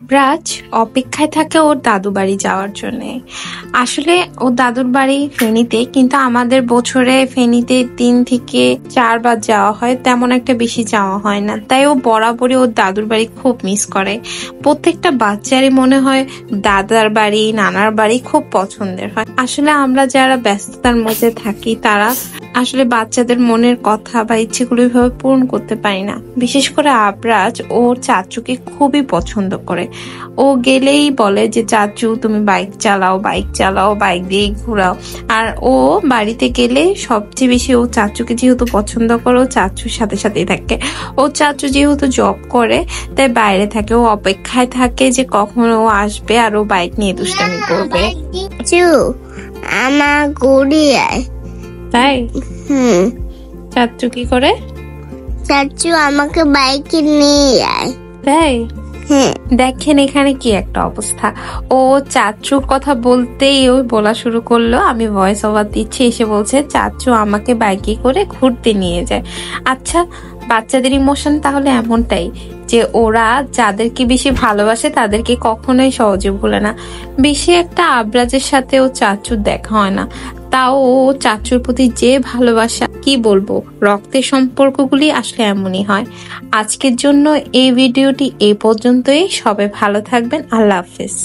রাজ অপেক্ষায় থাকে ওর দাদু বাড়ি যাওয়ার জন্য। আসলে ওর দাদুর বাড়ি ফেনীতে, কিন্তু আমাদের বছরে ফেনীতে 3 থেকে 4 বার যাওয়া হয়, তেমন একটা বেশি যাওয়া হয় না। তাই ও বরাবরই ওর দাদুর বাড়ি খুব মিস করে। প্রত্যেকটা বাচ্চারই মনে হয় দাদার বাড়ি নানার বাড়ি খুব পছন্দের হয়। আসলে আমরা যারা ব্যস্ততার মধ্যে থাকি তারা আসলে বাচ্চাদের মনের কথা বা ইচ্ছেগুলো ওইভাবে পূরণ করতে পারি না। বিশেষ করে আবরাজ ওর চাচুকে খুবই পছন্দ করে। ও গেলেই বলে যে চাচু তুমি বাইক চালাও, বাইক চালাও, বাইক দিয়ে ঘুরাও। আর ও বাড়িতে গেলে সবচেয়ে বেশি ও চাচুকে যেহেতু পছন্দ করে, ও চাচুর সাথে সাথেই থাকে। ও চাচু যেহেতু জব করে তাই বাইরে থাকে, ও অপেক্ষায় থাকে যে কখন ও আসবে আর ও বাইক নিয়ে দুষ্টামি করবে। আমার গড়ি আয় তাই চাচু কি করে? চাচু আমাকে বাইকে নিয়ে আয়। তাই দেখেন এখানে কি একটা অবস্থা। ও চাচুর কথা বলতেই ওই বলা শুরু করলো, আমি ভয়েস ওভার দিচ্ছি, এসে বলছে চাচু আমাকে বাইকে করে ঘুরতে নিয়ে যায়। আচ্ছা, বাচ্চাদের ইমোশন তাহলে এমনটাই যে ওরা যাদেরকে বেশি ভালোবাসে তাদেরকে কখনোই সহজে ভুলে না। বেশি একটা আবরাজের সাথে ও চাচুর দেখা হয় না, তাও ও চাচুর প্রতি যে ভালোবাসা, কি বলবো, রক্তের সম্পর্কগুলি আসলে এমনই হয়। আজকের জন্য এই ভিডিওটি এই পর্যন্তই। সবাই ভালো থাকবেন। আল্লাহ হাফেজ।